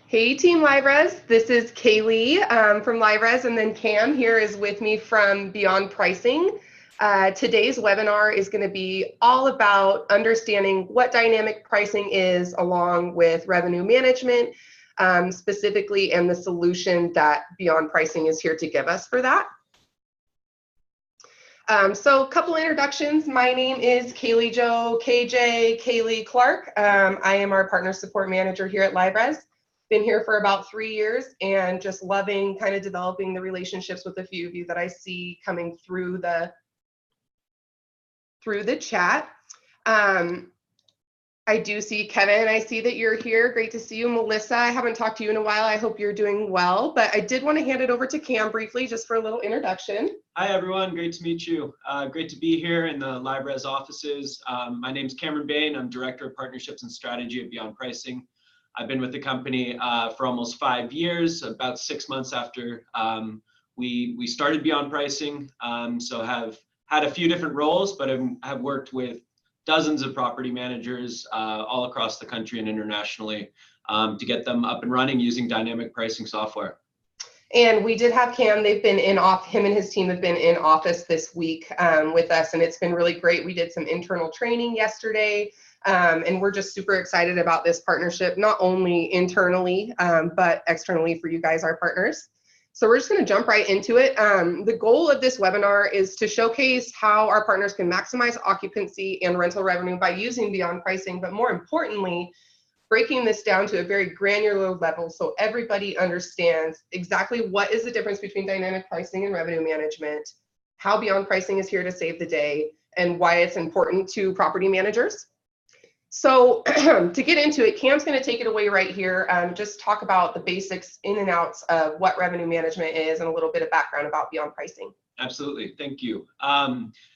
Hey Team LiveRez, this is Kaylee from LiveRez, and then Cam here is with me from Beyond Pricing. Today's webinar is going to be all about understanding what dynamic pricing is along with revenue management specifically, and the solution that Beyond Pricing is here to give us for that. So a couple introductions. My name is Kaylee Jo, KJ, Kaylee Clark. I am our partner support manager here at LiveRez. Been here for about 3 years and just loving kind of developing the relationships with a few of you that I see coming through the chat. I do see Kevin, I see that you're here. Great to see you. Melissa, I haven't talked to you in a while. I hope you're doing well, but I did want to hand it over to Cam briefly just for a little introduction. Hi everyone, great to meet you. Great to be here in the LiveRez offices. My name's Cameron Bayne. I'm Director of Partnerships and Strategy at Beyond Pricing. I've been with the company for almost 5 years, about 6 months after we started Beyond Pricing. So have had a few different roles, but have worked with dozens of property managers all across the country and internationally to get them up and running using dynamic pricing software. And we did have Cam, him and his team have been in office this week with us, and it's been really great. We did some internal training yesterday, and we're just super excited about this partnership, not only internally, but externally for you guys, our partners. So we're just going to jump right into it. The goal of this webinar is to showcase how our partners can maximize occupancy and rental revenue by using Beyond Pricing, but more importantly, breaking this down to a very granular level so everybody understands exactly what is the difference between dynamic pricing and revenue management, how Beyond Pricing is here to save the day, and why it's important to property managers. So to get into it, Cam's going to take it away right here. Just talk about the basics in and outs of what revenue management is and a little bit of background about Beyond Pricing. Absolutely, thank you.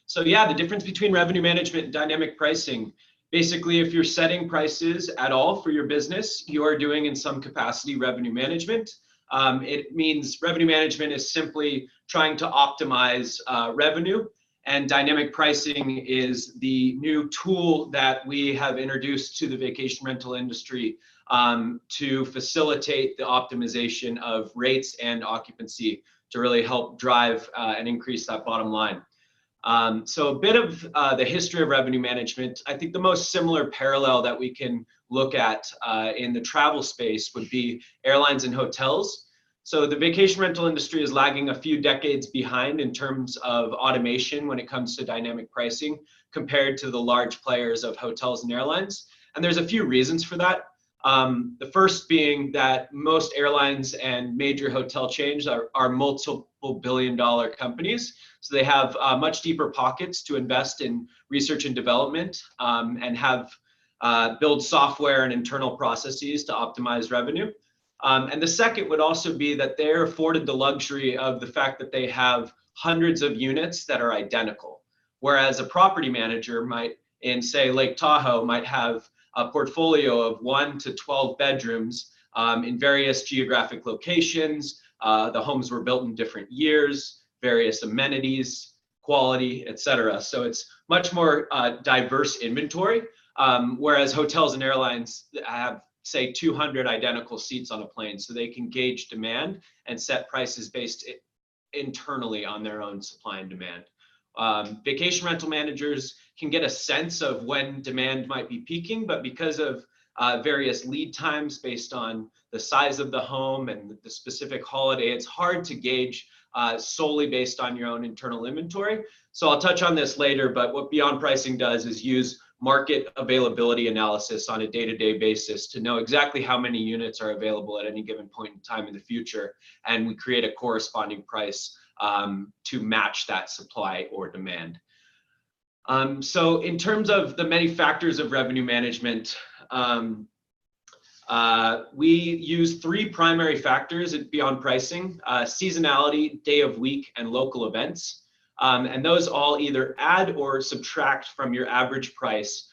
So yeah, the difference between revenue management and dynamic pricing. Basically, if you're setting prices at all for your business, you are doing in some capacity revenue management. It means revenue management is simply trying to optimize revenue, and dynamic pricing is the new tool that we have introduced to the vacation rental industry to facilitate the optimization of rates and occupancy to really help drive and increase that bottom line. So a bit of the history of revenue management. I think the most similar parallel that we can look at in the travel space would be airlines and hotels. So the vacation rental industry is lagging a few decades behind in terms of automation when it comes to dynamic pricing compared to the large players of hotels and airlines. And there's a few reasons for that. The first being that most airlines and major hotel chains are multiple billion-dollar companies. So they have much deeper pockets to invest in research and development and have build software and internal processes to optimize revenue. And the second would also be that they're afforded the luxury of the fact that they have hundreds of units that are identical. Whereas a property manager might, in say Lake Tahoe, might have a portfolio of 1 to 12 bedrooms in various geographic locations. The homes were built in different years, various amenities, quality, etc. So it's much more diverse inventory, whereas hotels and airlines have, say, 200 identical seats on a plane, so they can gauge demand and set prices based internally on their own supply and demand. Vacation rental managers can get a sense of when demand might be peaking, but because of various lead times based on the size of the home and the specific holiday, it's hard to gauge solely based on your own internal inventory. So I'll touch on this later, but what Beyond Pricing does is use market availability analysis on a day-to-day basis to know exactly how many units are available at any given point in time in the future, and we create a corresponding price to match that supply or demand. So in terms of the many factors of revenue management, we use 3 primary factors at Beyond Pricing: seasonality, day of week, and local events. And those all either add or subtract from your average price,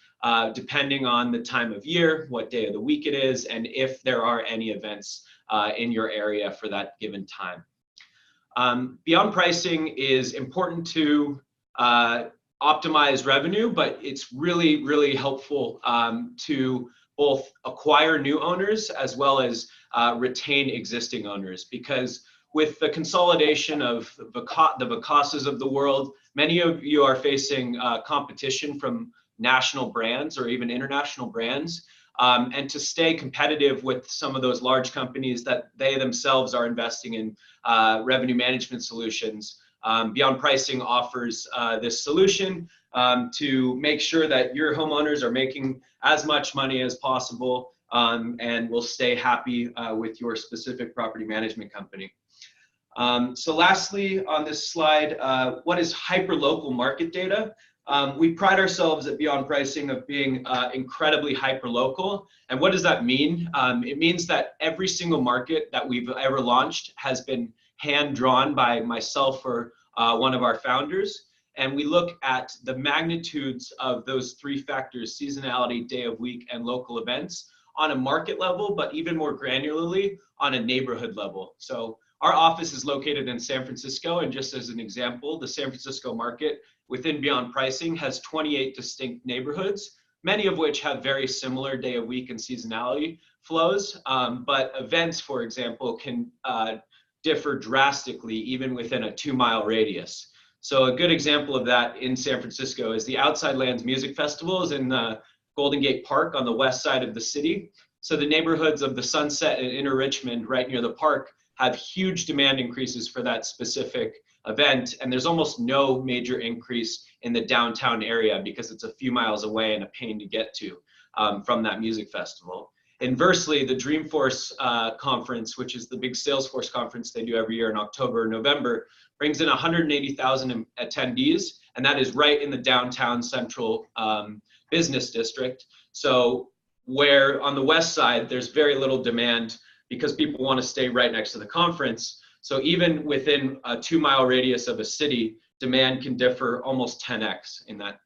depending on the time of year, what day of the week it is, and if there are any events in your area for that given time. Beyond Pricing is important to optimize revenue, but it's really, really helpful to both acquire new owners as well as retain existing owners, because with the consolidation of the Vacasas of the world, many of you are facing competition from national brands or even international brands. And to stay competitive with some of those large companies that they themselves are investing in revenue management solutions, Beyond Pricing offers this solution to make sure that your homeowners are making as much money as possible and will stay happy with your specific property management company. So lastly on this slide, what is hyperlocal market data? We pride ourselves at Beyond Pricing of being incredibly hyperlocal. And what does that mean? It means that every single market that we've ever launched has been hand-drawn by myself or one of our founders. And we look at the magnitudes of those three factors: seasonality, day of week, and local events on a market level, but even more granularly on a neighborhood level. So our office is located in San Francisco, and just as an example, the San Francisco market within Beyond Pricing has 28 distinct neighborhoods, many of which have very similar day of week and seasonality flows. But events, for example, can differ drastically even within a 2-mile radius. So a good example of that in San Francisco is the Outside Lands Music Festival is in the Golden Gate Park on the west side of the city. So the neighborhoods of the Sunset and Inner Richmond right near the park have huge demand increases for that specific event, and there's almost no major increase in the downtown area because it's a few miles away and a pain to get to from that music festival. Inversely, the Dreamforce Conference, which is the big Salesforce conference they do every year in October or November, brings in 180,000 attendees, and that is right in the downtown central business district. So where on the west side, there's very little demand because people want to stay right next to the conference. So even within a 2-mile radius of a city, demand can differ almost 10x in that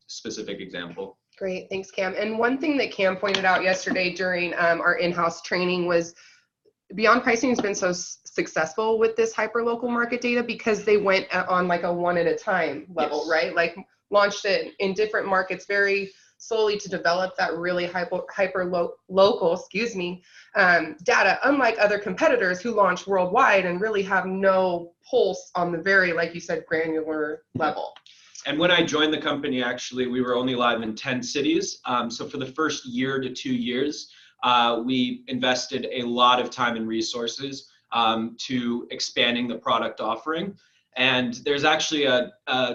specific example. Great, thanks, Cam. And one thing that Cam pointed out yesterday during our in-house training was Beyond Pricing has been so successful with this hyperlocal market data because they went on like a one at a time level, yes, right? Like launched it in different markets very slowly to develop that really hyper-local, data, unlike other competitors who launch worldwide and really have no pulse on the very, like you said, granular level. And when I joined the company, actually, we were only live in 10 cities. So for the first year to 2 years, we invested a lot of time and resources to expanding the product offering. And there's actually a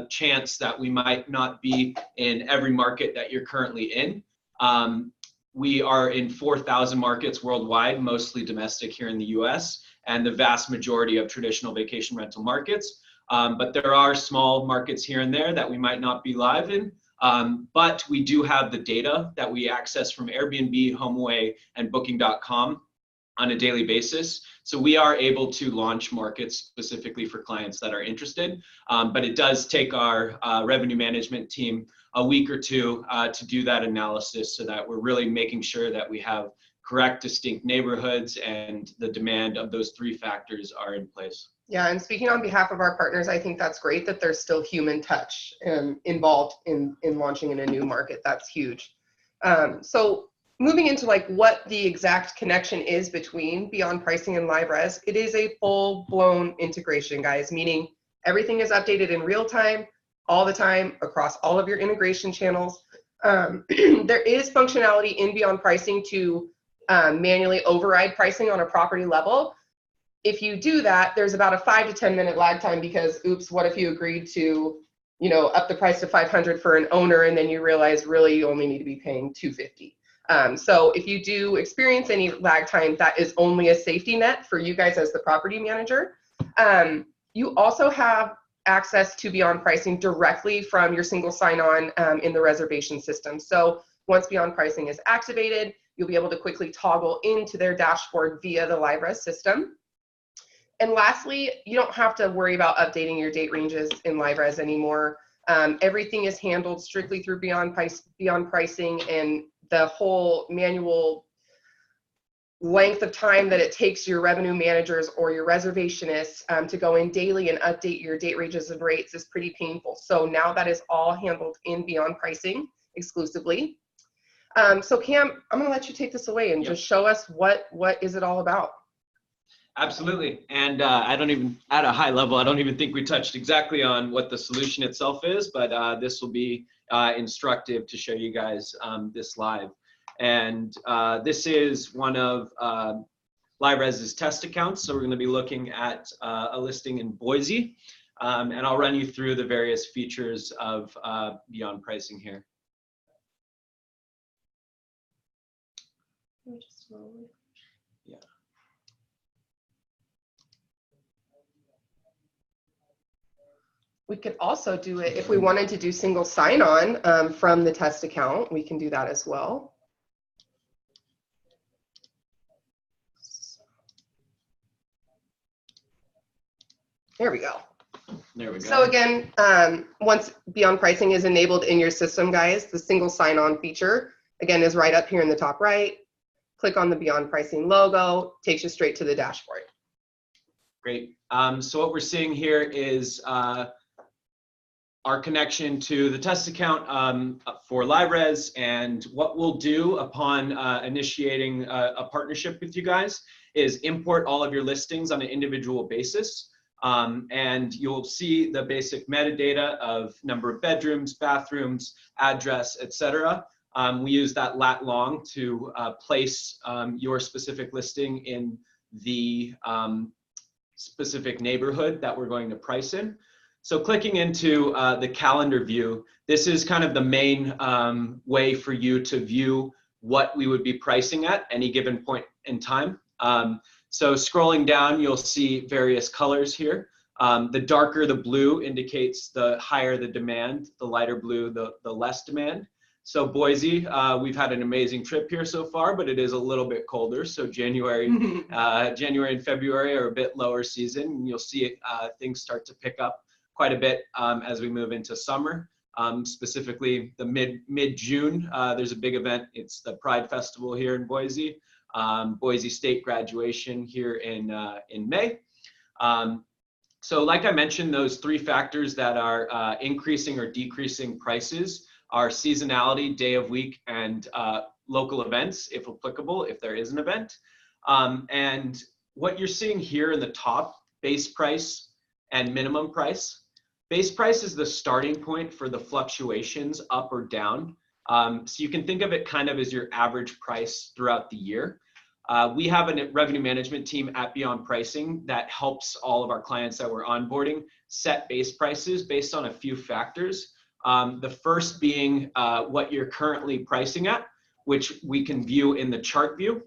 chance that we might not be in every market that you're currently in. We are in 4,000 markets worldwide, mostly domestic here in the US, and the vast majority of traditional vacation rental markets. But there are small markets here and there that we might not be live in. But we do have the data that we access from Airbnb, HomeAway, and Booking.com on a daily basis. So we are able to launch markets specifically for clients that are interested. But it does take our revenue management team a week or two to do that analysis so that we're really making sure that we have correct, distinct neighborhoods and the demand of those three factors are in place. Yeah, and speaking on behalf of our partners, I think that's great that there's still human touch involved in launching in a new market. That's huge. So moving into like what the exact connection is between Beyond Pricing and LiveRez, it is a full-blown integration, guys, meaning everything is updated in real time, all the time, across all of your integration channels. There is functionality in Beyond Pricing to manually override pricing on a property level. If you do that, there's about a 5 to 10 minute lag time because, oops, what if you agreed to, up the price to $500 for an owner and then you realize really you only need to be paying $250. So if you do experience any lag time, that is only a safety net for you guys as the property manager. You also have access to Beyond Pricing directly from your single sign-on in the reservation system. So once Beyond Pricing is activated, you'll be able to quickly toggle into their dashboard via the LiveRez system. And lastly, you don't have to worry about updating your date ranges in LiveRez anymore. Everything is handled strictly through Beyond Pricing, and the whole manual length of time that it takes your revenue managers or your reservationists to go in daily and update your date ranges and rates is pretty painful. So now that is all handled in Beyond Pricing exclusively. So Cam, I'm going to let you take this away and just show us what is it all about. Absolutely. And I don't even, at a high level, I don't even think we touched exactly on what the solution itself is, but this will be instructive to show you guys this live. And this is one of LiveRez's test accounts. So we're going to be looking at a listing in Boise. And I'll run you through the various features of Beyond Pricing here. Yeah. We could also do it if we wanted to do single sign-on from the test account. We can do that as well. There we go. There we go. So again, once Beyond Pricing is enabled in your system, guys, the single sign-on feature, again, is right up here in the top right. Click on the Beyond Pricing logo, takes you straight to the dashboard. Great. So what we're seeing here is our connection to the test account for LiveRez, and what we'll do upon initiating a partnership with you guys is import all of your listings on an individual basis. And you'll see the basic metadata of number of bedrooms, bathrooms, address, etc. We use that lat long to place your specific listing in the specific neighborhood that we're going to price in. So clicking into the calendar view, this is kind of the main way for you to view what we would be pricing at any given point in time. So scrolling down, you'll see various colors here. The darker the blue indicates the higher the demand, the lighter blue, the less demand. So Boise, we've had an amazing trip here so far, but it is a little bit colder. So January and February are a bit lower season. And you'll see things start to pick up quite a bit as we move into summer. Specifically the mid-June, there's a big event. It's the Pride Festival here in Boise. Boise State graduation here in May. So like I mentioned, those three factors that are increasing or decreasing prices are seasonality, day of week, and local events, if applicable, if there is an event. And what you're seeing here in the top, base price and minimum price. Base price is the starting point for the fluctuations up or down. So you can think of it kind of as your average price throughout the year. We have a revenue management team at Beyond Pricing that helps all of our clients that we're onboarding set base prices based on a few factors. The first being what you're currently pricing at, which we can view in the chart view.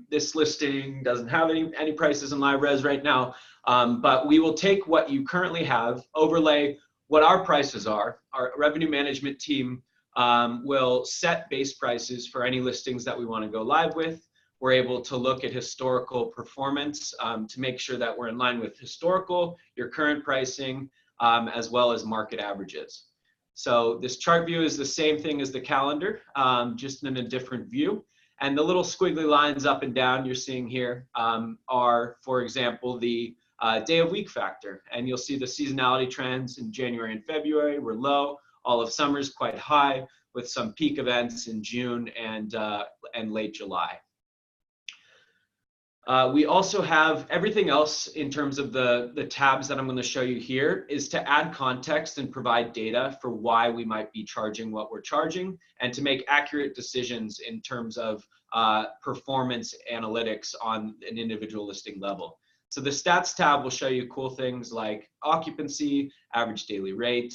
This listing doesn't have any prices in LiveRez right now, but we will take what you currently have, overlay what our prices are. Our revenue management team will set base prices for any listings that we want to go live with. We're able to look at historical performance to make sure that we're in line with historical, your current pricing, as well as market averages. So this chart view is the same thing as the calendar, just in a different view. And the little squiggly lines up and down you're seeing here are, for example, the day of week factor. And you'll see the seasonality trends in January and February were low. All of summer is quite high, with some peak events in June and late July. We also have everything else in terms of the tabs that I'm going to show you here is to add context and provide data for why we might be charging what we're charging, and to make accurate decisions in terms of performance analytics on an individual listing level. So the stats tab will show you cool things like occupancy, average daily rate,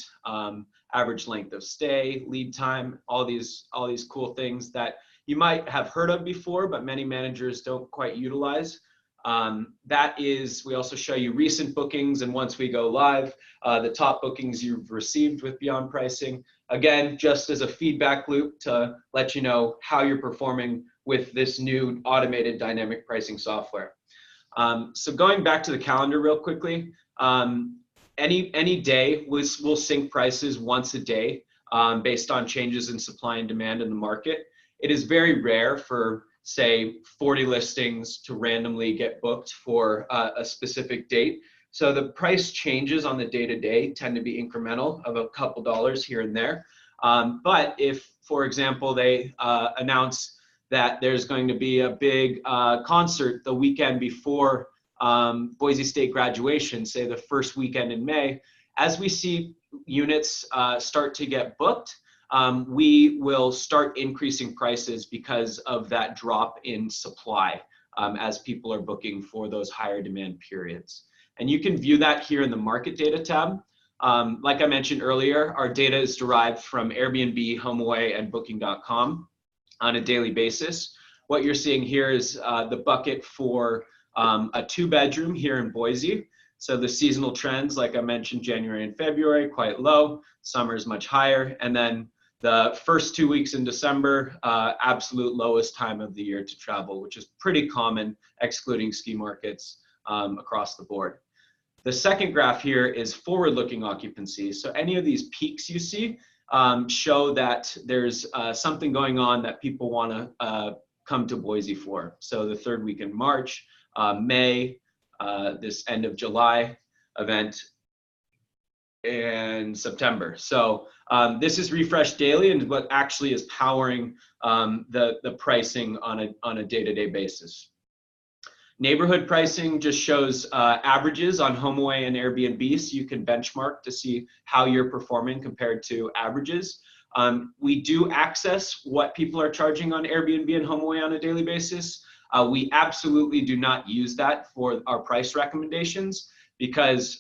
average length of stay, lead time, all these cool things that you might have heard of before, but many managers don't quite utilize. We also show you recent bookings, and once we go live, the top bookings you've received with Beyond Pricing. Again, just as a feedback loop to let you know how you're performing with this new automated dynamic pricing software. So going back to the calendar real quickly, any day we'll sync prices once a day based on changes in supply and demand in the market. It is very rare for say 40 listings to randomly get booked for a specific date. So the price changes on the day-to-day tend to be incremental of a couple dollars here and there. But if, for example, they announce that there's going to be a big concert the weekend before Boise State graduation, say the first weekend in May, as we see units start to get booked, we will start increasing prices because of that drop in supply as people are booking for those higher demand periods. And you can view that here in the market data tab. Like I mentioned earlier, our data is derived from Airbnb, HomeAway, and Booking.com on a daily basis. What you're seeing here is the bucket for a 2-bedroom here in Boise. So the seasonal trends, like I mentioned, January and February, quite low. Summer is much higher. And then the first 2 weeks in December, absolute lowest time of the year to travel, which is pretty common, excluding ski markets across the board. The second graph here is forward-looking occupancy. So any of these peaks you see show that there's something going on that people want to come to Boise for. So the third week in March, May, this end of July event, and September. So this is refreshed daily and what actually is powering the pricing on a day-to-day basis. Neighborhood pricing just shows averages on HomeAway and Airbnb, so you can benchmark to see how you're performing compared to averages. We do access what people are charging on Airbnb and HomeAway on a daily basis. We absolutely do not use that for our price recommendations because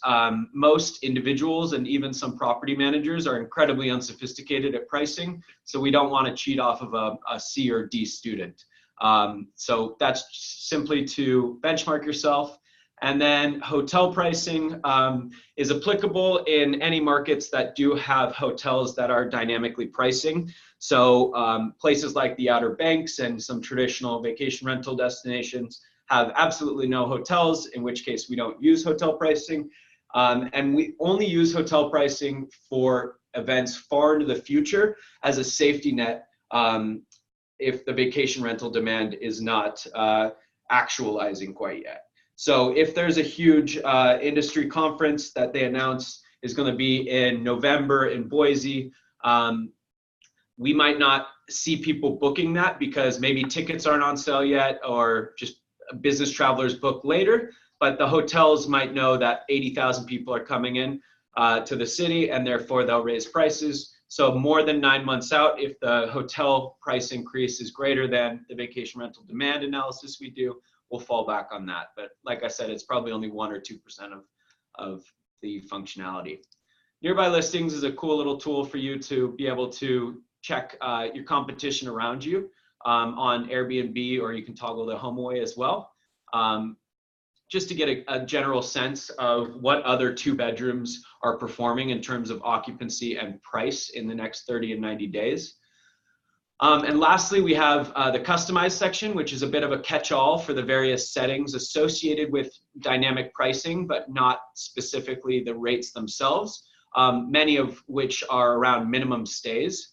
most individuals and even some property managers are incredibly unsophisticated at pricing, so we don't want to cheat off of a C or D student. So that's simply to benchmark yourself. And then hotel pricing is applicable in any markets that do have hotels that are dynamically pricing. So places like the Outer Banks and some traditional vacation rental destinations have absolutely no hotels, in which case we don't use hotel pricing. And we only use hotel pricing for events far into the future as a safety net if the vacation rental demand is not actualizing quite yet. So if there's a huge industry conference that they announce is going to be in November in Boise, we might not see people booking that because maybe tickets aren't on sale yet or just business travelers book later, but the hotels might know that 80,000 people are coming in to the city and therefore they'll raise prices. So more than 9 months out, if the hotel price increase is greater than the vacation rental demand analysis we do, we'll fall back on that. But like I said, it's probably only 1 or 2% of the functionality. Nearby listings is a cool little tool for you to be able to check your competition around you on Airbnb, or you can toggle the HomeAway as well. Just to get a general sense of what other 2 bedrooms are performing in terms of occupancy and price in the next 30 and 90 days. And lastly, we have the customized section, which is a bit of a catch-all for the various settings associated with dynamic pricing, but not specifically the rates themselves, many of which are around minimum stays.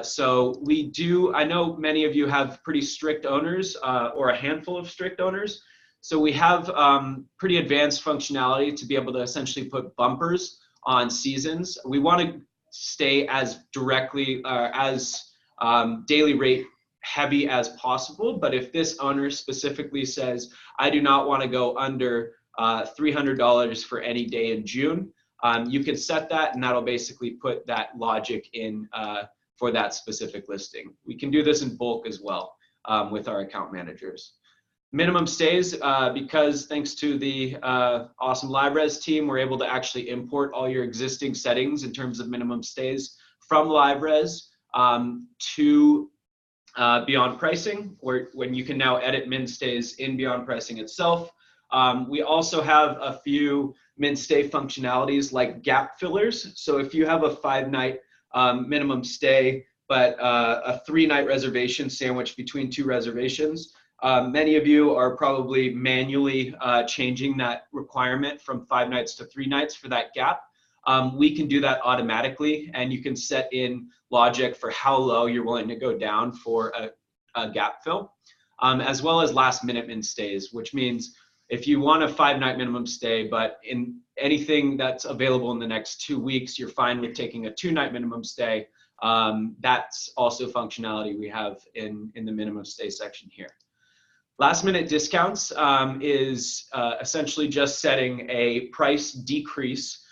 So we do, I know many of you have pretty strict owners or a handful of strict owners. So we have pretty advanced functionality to be able to essentially put bumpers on seasons. We want to stay as directly as daily rate heavy as possible. But if this owner specifically says, I do not want to go under $300 for any day in June, you can set that and that'll basically put that logic in for that specific listing. We can do this in bulk as well with our account managers. Minimum stays, because thanks to the awesome LiveRez team, we're able to actually import all your existing settings in terms of minimum stays from LiveRez to Beyond Pricing, when you can now edit min stays in Beyond Pricing itself. We also have a few min stay functionalities like gap fillers. So if you have a 5-night minimum stay, but a 3-night reservation sandwiched between 2 reservations, many of you are probably manually changing that requirement from 5 nights to 3 nights for that gap. We can do that automatically, and you can set in logic for how low you're willing to go down for a gap fill. as well as last minute stays, which means if you want a 5-night minimum stay, but in anything that's available in the next 2 weeks, you're fine with taking a 2-night minimum stay. That's also functionality we have in the minimum stay section here. Last minute discounts is essentially just setting a price decrease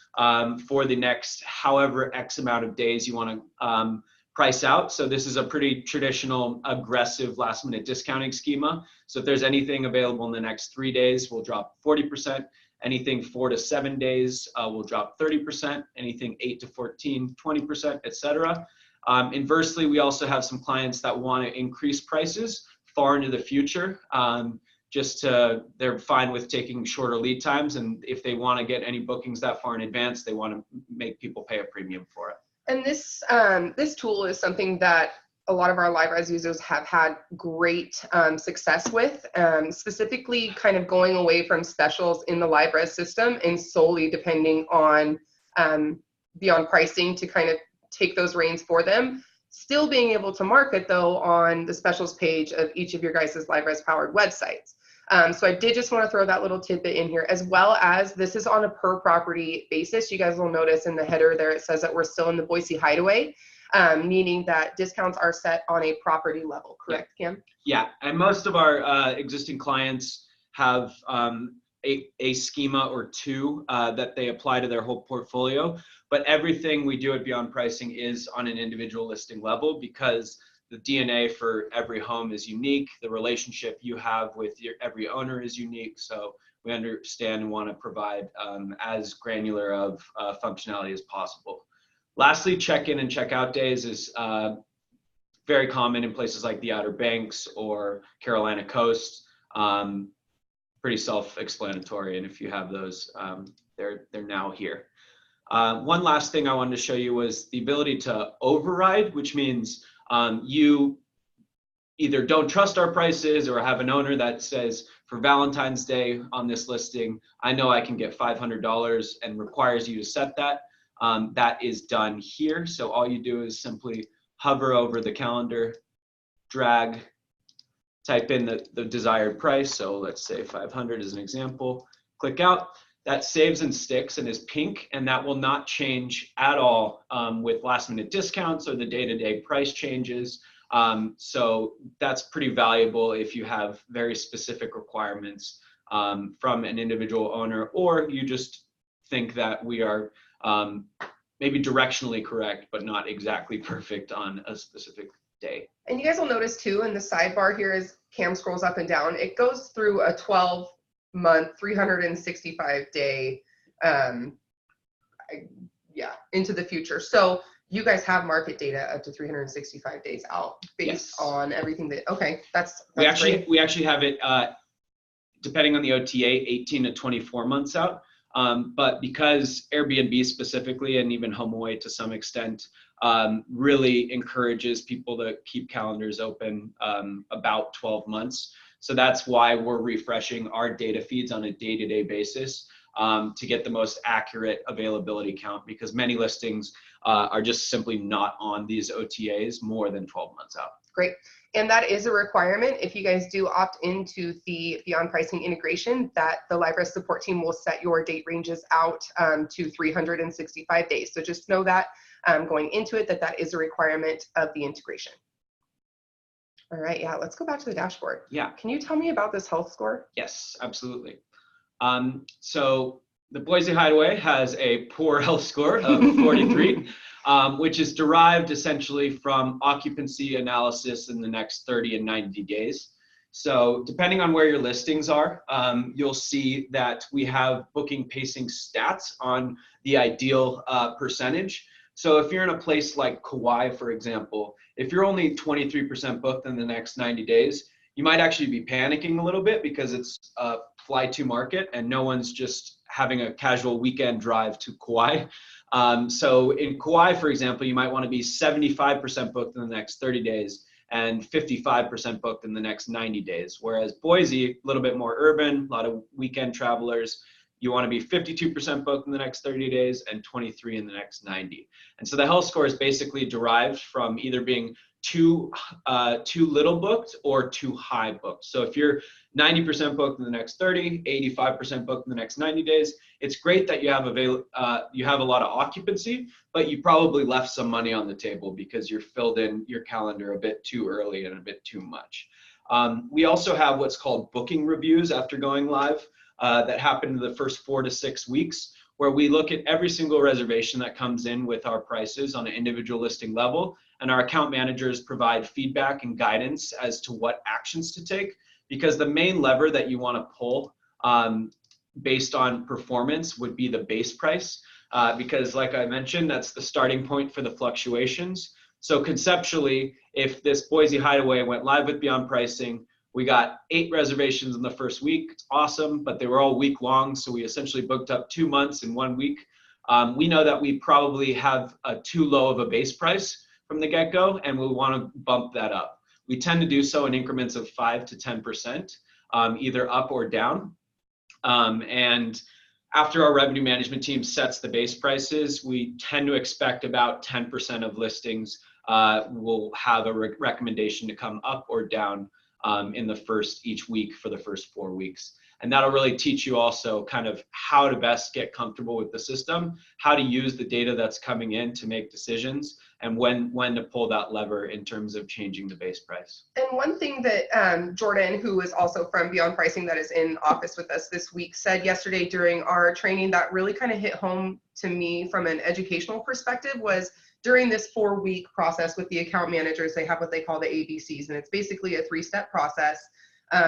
for the next however X amount of days you want to price out. So this is a pretty traditional aggressive last minute discounting schema. So if there's anything available in the next 3 days, we'll drop 40%. Anything 4 to 7 days, we'll drop 30%. Anything 8 to 14, 20%, etc. Inversely, we also have some clients that want to increase prices far into the future. They're fine with taking shorter lead times, and if they want to get any bookings that far in advance, they want to make people pay a premium for it. And this this tool is something that a lot of our LiveRez users have had great success with, specifically kind of going away from specials in the LiveRez system and solely depending on beyond pricing to kind of take those reins for them. Still being able to market though on the specials page of each of your guys' LiveRez powered websites. So I did just want to throw that little tidbit in here, as well as this is on a per property basis. You guys will notice in the header there it says that we're still in the Boise Hideaway, meaning that discounts are set on a property level, correct, Cam? Yeah, and most of our existing clients have a schema or two that they apply to their whole portfolio, but everything we do at Beyond Pricing is on an individual listing level because the DNA for every home is unique. The relationship you have with every owner is unique. So we understand and want to provide as granular of functionality as possible. Lastly, check-in and check-out days is very common in places like the Outer Banks or Carolina Coast. Pretty self-explanatory, and if you have those, they're now here. One last thing I wanted to show you was the ability to override, which means you either don't trust our prices or have an owner that says, for Valentine's Day on this listing, I know I can get $500 and requires you to set that. That is done here. So all you do is simply hover over the calendar, drag, type in the desired price. So let's say 500 as an example, click out. That saves and sticks and is pink, and that will not change at all with last minute discounts or the day-to-day price changes. So that's pretty valuable if you have very specific requirements from an individual owner, or you just think that we are maybe directionally correct, but not exactly perfect on a specific day. And you guys will notice too in the sidebar here as Cam scrolls up and down, it goes through a 12-month, 365-day, into the future. So you guys have market data up to 365 days out based on everything that, okay, that's we actually have it, depending on the OTA, 18 to 24 months out. But because Airbnb specifically, and even HomeAway to some extent, really encourages people to keep calendars open about 12 months. So that's why we're refreshing our data feeds on a day-to-day basis to get the most accurate availability count, because many listings are just simply not on these OTAs more than 12 months out. Great. And that is a requirement if you guys do opt into the Beyond Pricing integration, that the LiveRez support team will set your date ranges out to 365 days. So just know that going into it, that is a requirement of the integration. All right, yeah, let's go back to the dashboard. Yeah. Can you tell me about this health score? Yes, absolutely. So the Boise Hideaway has a poor health score of 43, which is derived essentially from occupancy analysis in the next 30 and 90 days. So depending on where your listings are, you'll see that we have booking pacing stats on the ideal percentage. So if you're in a place like Kauai, for example, if you're only 23% booked in the next 90 days, you might actually be panicking a little bit because it's a fly to market and no one's just having a casual weekend drive to Kauai. So in Kauai, for example, you might want to be 75% booked in the next 30 days and 55% booked in the next 90 days. Whereas Boise, a little bit more urban, a lot of weekend travelers, you want to be 52% booked in the next 30 days and 23 in the next 90. And so the health score is basically derived from either being too little booked or too high booked. So if you're 90% booked in the next 30, 85% booked in the next 90 days, it's great that you have a lot of occupancy, but you probably left some money on the table because you're filled in your calendar a bit too early and a bit too much. We also have what's called booking reviews after going live that happen in the first 4 to 6 weeks, where we look at every single reservation that comes in with our prices on an individual listing level, and our account managers provide feedback and guidance as to what actions to take, because the main lever that you want to pull based on performance would be the base price, because like I mentioned, that's the starting point for the fluctuations. So conceptually, if this Boise Hideaway went live with Beyond Pricing, we got 8 reservations in the first week. It's awesome, but they were all week long. So we essentially booked up 2 months in 1 week. We know that we probably have too low of a base price from the get-go, and we want to bump that up. We tend to do so in increments of 5 to 10%, either up or down. And after our revenue management team sets the base prices, we tend to expect about 10% of listings will have a recommendation to come up or down in each week for the first 4 weeks. And that'll really teach you also kind of how to best get comfortable with the system, how to use the data that's coming in to make decisions, and when to pull that lever in terms of changing the base price. And one thing that Jordan, who is also from Beyond Pricing, that is in office with us this week, said yesterday during our training that really kind of hit home to me from an educational perspective was, during this 4-week process with the account managers, they have what they call the ABCs, and it's basically a 3-step process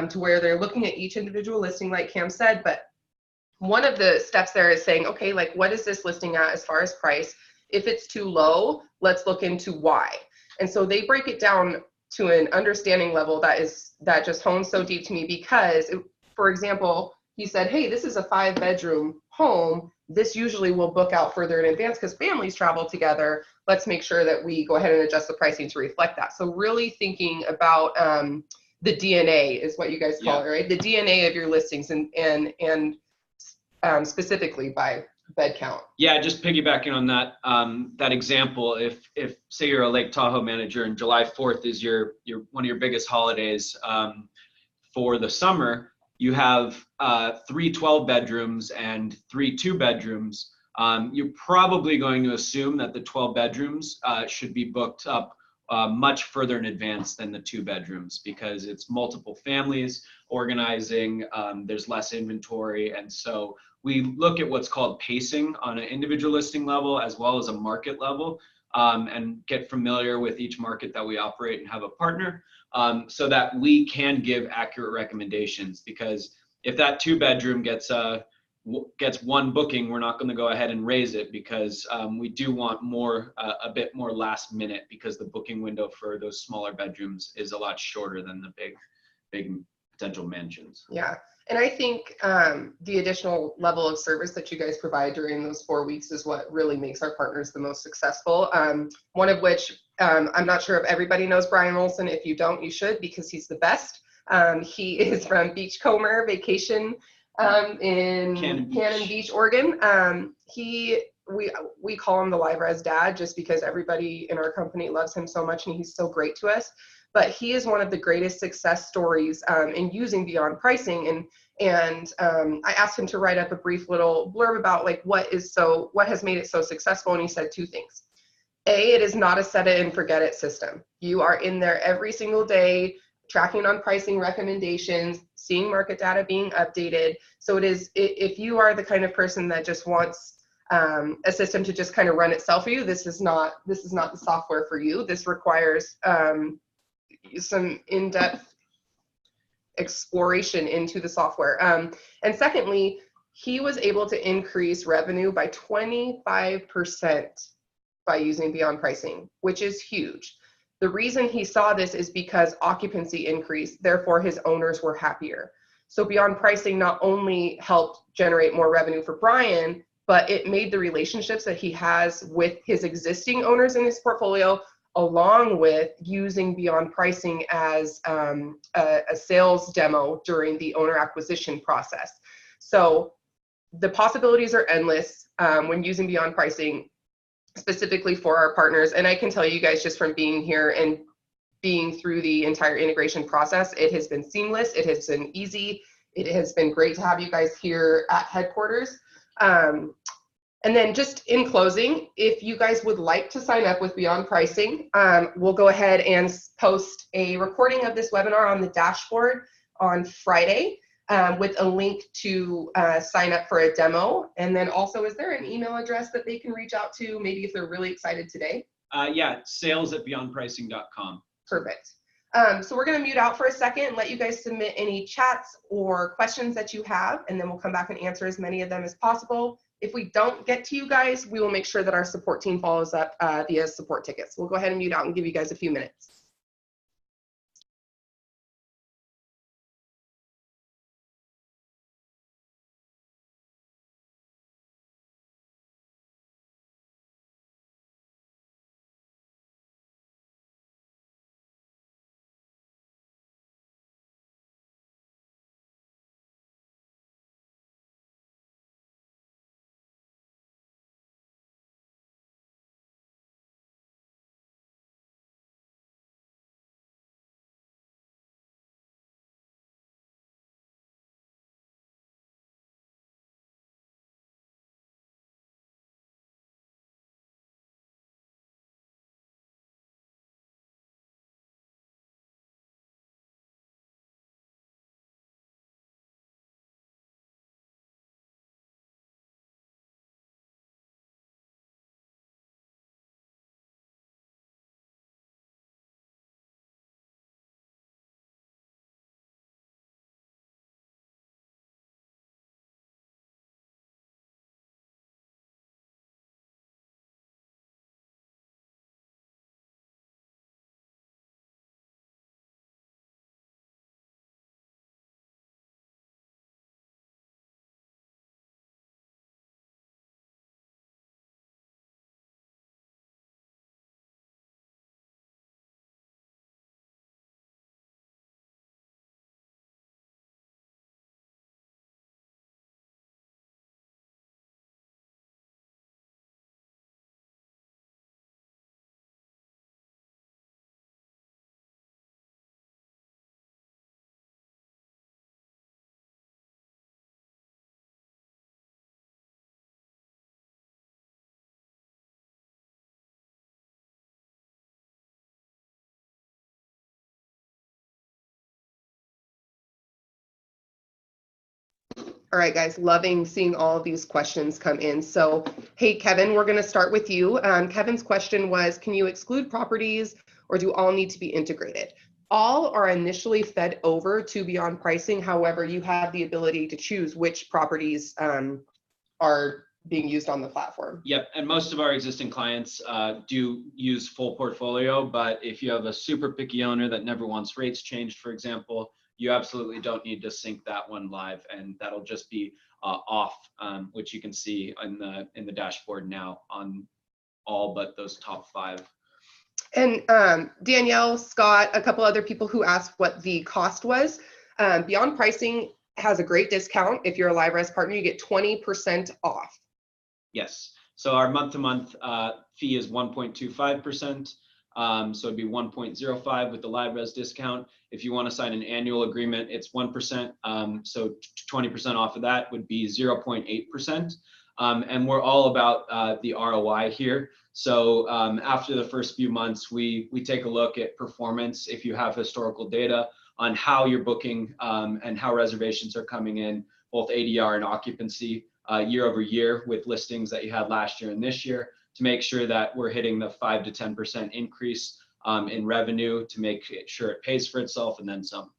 to where they're looking at each individual listing, like Cam said, but one of the steps there is saying, okay, like, what is this listing at as far as price? If it's too low, let's look into why. And so they break it down to an understanding level that just hones so deep to me, because for example, he said, hey, this is a 5-bedroom home. This usually will book out further in advance because families travel together. Let's make sure that we go ahead and adjust the pricing to reflect that. So really thinking about the DNA is what you guys call it, right? The DNA of your listings, and specifically by bed count. Yeah, just piggybacking on that that example. If say you're a Lake Tahoe manager and July 4th is your one of your biggest holidays for the summer, you have 3 12-bedrooms and 3 2-bedrooms. You're probably going to assume that the 12 bedrooms should be booked up much further in advance than the 2-bedrooms, because it's multiple families organizing, there's less inventory. And so we look at what's called pacing on an individual listing level as well as a market level, and get familiar with each market that we operate and have a partner, so that we can give accurate recommendations. Because if that 2-bedroom gets 1 booking, we're not going to go ahead and raise it, because we do want a bit more last minute, because the booking window for those smaller bedrooms is a lot shorter than the big potential mansions. Yeah. And I think the additional level of service that you guys provide during those 4 weeks is what really makes our partners the most successful. One of which, I'm not sure if everybody knows Brian Olson. If you don't, you should, because he's the best. He is from Beachcomber Vacation in Cannon Beach, Oregon. We call him the LiveRez dad, just because everybody in our company loves him so much and he's so great to us. But he is one of the greatest success stories in using Beyond Pricing. And I asked him to write up a brief little blurb about like what has made it so successful. And he said 2 things. A, it is not a set it and forget it system. You are in there every single day, tracking on pricing recommendations, seeing market data being updated. So it is, if you are the kind of person that just wants a system to just kind of run itself for you, this is not the software for you. This requires some in-depth exploration into the software. And secondly, he was able to increase revenue by 25% by using Beyond Pricing, which is huge. The reason he saw this is because occupancy increased, therefore his owners were happier. So Beyond Pricing not only helped generate more revenue for Brian, but it made the relationships that he has with his existing owners in his portfolio, along with using Beyond Pricing as a sales demo during the owner acquisition process. So the possibilities are endless when using Beyond Pricing, specifically for our partners. And I can tell you guys, just from being here and being through the entire integration process. It has been seamless. It has been easy. It has been great to have you guys here at headquarters. And then just in closing, if you guys would like to sign up with Beyond Pricing, we'll go ahead and post a recording of this webinar on the dashboard on Friday with a link to sign up for a demo. And then also, is there an email address that they can reach out to, maybe if they're really excited today? Yeah, sales@beyondpricing.com. Perfect. So we're going to mute out for a second and let you guys submit any chats or questions that you have, and then we'll come back and answer as many of them as possible. If we don't get to you guys, we will make sure that our support team follows up via support tickets. We'll go ahead and mute out and give you guys a few minutes. All right, guys, loving seeing all of these questions come in. So, hey, Kevin, we're going to start with you. Kevin's question was, can you exclude properties or do all need to be integrated? All are initially fed over to Beyond Pricing. However, you have the ability to choose which properties are being used on the platform. Yep, and most of our existing clients do use full portfolio, but if you have a super picky owner that never wants rates changed, for example, you absolutely don't need to sync that one live, and that'll just be off, which you can see in the dashboard now on all but those top 5. And Danielle, Scott, a couple other people who asked what the cost was. Beyond Pricing has a great discount. If you're a LiveRez partner, you get 20% off. Yes. So our month-to-month fee is 1.25%. So it'd be 1.05 with the LiveRez discount. If you want to sign an annual agreement, it's 1%. So 20% off of that would be 0.8%. And we're all about the ROI here. So after the first few months, we take a look at performance. If you have historical data on how you're booking and how reservations are coming in, both ADR and occupancy year over year with listings that you had last year and this year, to make sure that we're hitting the 5 to 10% increase in revenue to make sure it pays for itself and then some.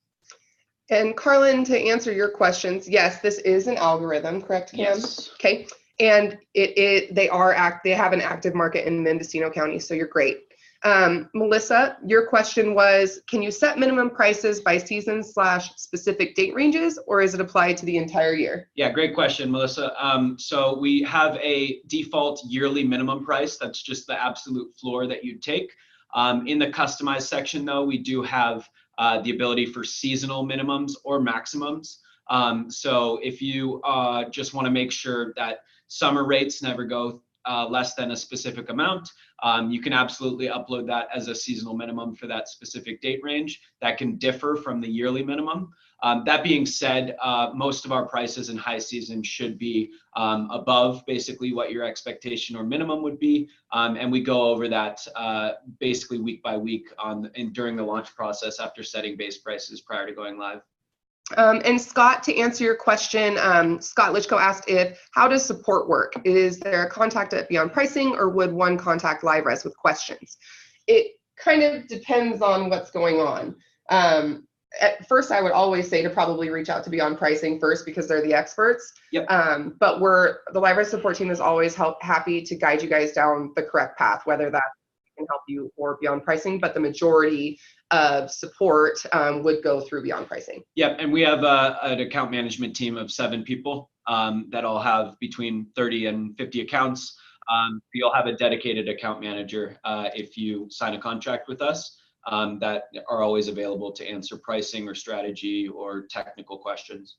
And Carlin, to answer your questions, yes, this is an algorithm, correct, Cam? Yes. Okay. And they have an active market in Mendocino County, so you're great. Melissa, your question was, can you set minimum prices by season / specific date ranges, or is it applied to the entire year? Yeah, great question, Melissa. So we have a default yearly minimum price. That's just the absolute floor that you'd take. In the customized section, though, we do have the ability for seasonal minimums or maximums. So if you just want to make sure that summer rates never go less than a specific amount, you can absolutely upload that as a seasonal minimum for that specific date range. That can differ from the yearly minimum. That being said, most of our prices in high season should be above basically what your expectation or minimum would be. And we go over that basically week by week during the launch process after setting base prices prior to going live. And Scott, to answer your question, Scott Lichko asked how does support work? Is there a contact at Beyond Pricing, or would one contact LiveRez with questions? It kind of depends on what's going on. At first, I would always say to probably reach out to Beyond Pricing first because they're the experts. Yep. But the LiveRez support team is always happy to guide you guys down the correct path, whether that can help you or Beyond Pricing, but the majority of support would go through Beyond Pricing. Yep, and we have an account management team of 7 people that all have between 30 and 50 accounts. You'll have a dedicated account manager if you sign a contract with us that are always available to answer pricing or strategy or technical questions.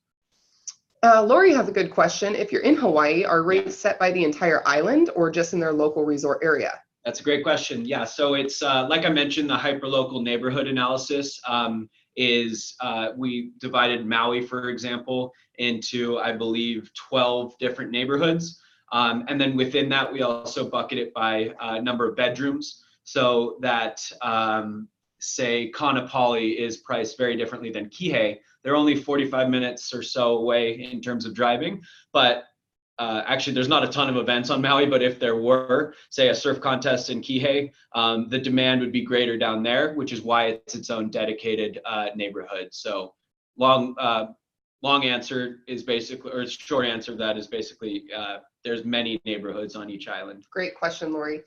Lori has a good question. If you're in Hawaii, are rates set by the entire island or just in their local resort area? That's a great question. Yeah, so it's like I mentioned, the hyperlocal neighborhood analysis is we divided Maui, for example, into, I believe, 12 different neighborhoods. And then within that, we also bucket it by number of bedrooms, so that, say, Kaanapali is priced very differently than Kihei. They're only 45 minutes or so away in terms of driving, but actually, there's not a ton of events on Maui, but if there were, say, a surf contest in Kihei, the demand would be greater down there, which is why it's its own dedicated neighborhood. So long answer is basically, or short answer of that is basically, there's many neighborhoods on each island. Great question, Lori.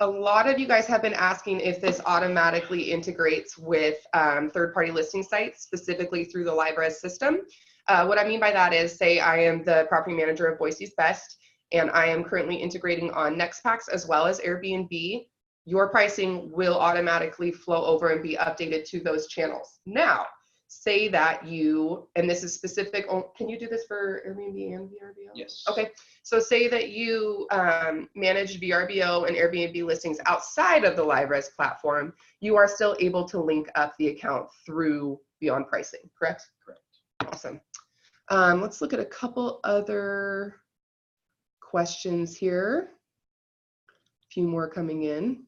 A lot of you guys have been asking if this automatically integrates with third-party listing sites, specifically through the LiveRez system. What I mean by that is, say I am the property manager of Boise's Best, and I am currently integrating on NextPax as well as Airbnb. Your pricing will automatically flow over and be updated to those channels. Now, say that you, and this is specific, can you do this for Airbnb and VRBO? Yes. Okay, so say that you manage VRBO and Airbnb listings outside of the LiveRez platform, you are still able to link up the account through Beyond Pricing, correct? Correct. Awesome. Let's look at a couple other questions here. A few more coming in.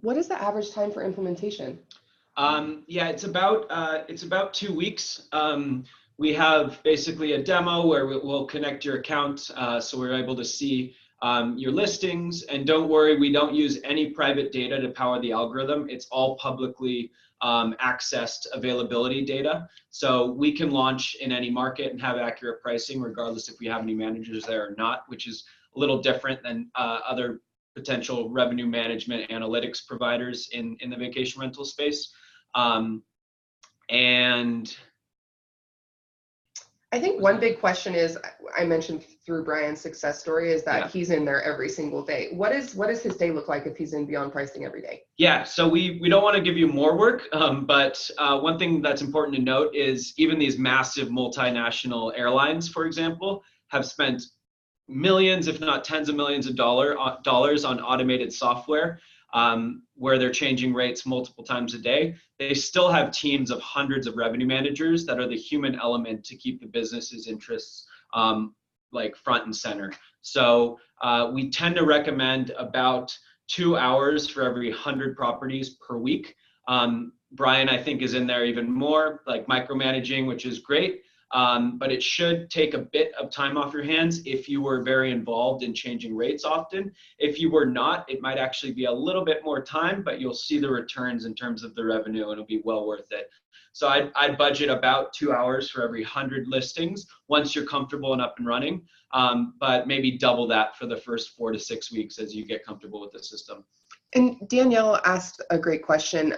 What is the average time for implementation? Yeah, it's about 2 weeks. We have basically a demo where we'll connect your account, so we're able to see your listings. And don't worry, we don't use any private data to power the algorithm. It's all publicly accessed availability data. So we can launch in any market and have accurate pricing, regardless if we have any managers there or not, which is a little different than other potential revenue management analytics providers in the vacation rental space. And I think one big question is, I mentioned through Brian's success story, is that he's in there every single day. What does his day look like if he's in Beyond Pricing every day? Yeah, so we don't want to give you more work, but one thing that's important to note is even these massive multinational airlines, for example, have spent millions, if not tens of millions of dollars on automated software where they're changing rates multiple times a day. They still have teams of hundreds of revenue managers that are the human element to keep the business's interests like front and center. So we tend to recommend about 2 hours for every 100 properties per week. Brian, I think, is in there even more, like micromanaging, which is great. But it should take a bit of time off your hands if you were very involved in changing rates often. If you were not, it might actually be a little bit more time, but you'll see the returns in terms of the revenue and it'll be well worth it. So I'd budget about 2 hours for every 100 listings once you're comfortable and up and running, but maybe double that for the first 4 to 6 weeks as you get comfortable with the system. And Danielle asked a great question.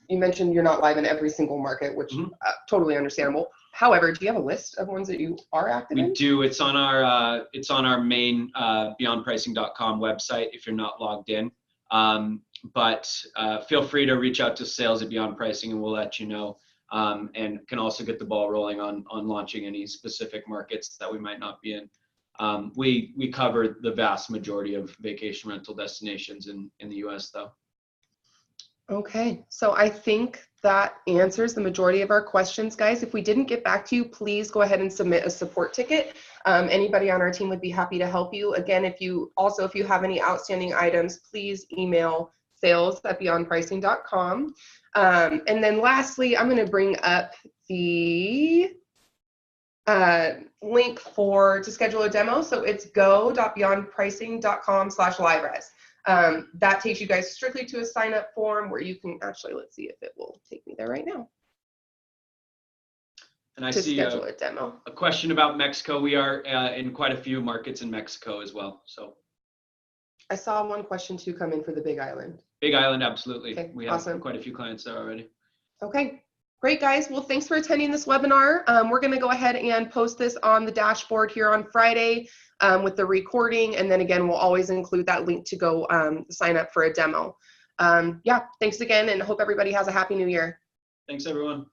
You mentioned you're not live in every single market, which totally understandable. However, do you have a list of ones that you are active in? We do. It's on our main beyondpricing.com website if you're not logged in. But feel free to reach out to sales at Beyond Pricing and we'll let you know and can also get the ball rolling on launching any specific markets that we might not be in. We cover the vast majority of vacation rental destinations in the US though. Okay, so I think that answers the majority of our questions, guys. If we didn't get back to you, please go ahead and submit a support ticket. Anybody on our team would be happy to help you. Again, if you have any outstanding items, please email sales@beyondpricing.com. And then lastly, I'm going to bring up the link to schedule a demo. So it's go.beyondpricing.com/LiveRez. That takes you guys strictly to a sign up form where you can actually, let's see if it will take me there right now. And I see schedule a demo. A question about Mexico. We are in quite a few markets in Mexico as well. So I saw one question too come in for the Big Island. Big Island, absolutely. Okay, we have awesome. Quite a few clients there already. Okay. Great, guys. Well, thanks for attending this webinar. We're going to go ahead and post this on the dashboard here on Friday with the recording. And then again, we'll always include that link to go sign up for a demo. Yeah, thanks again, and hope everybody has a happy new year. Thanks, everyone.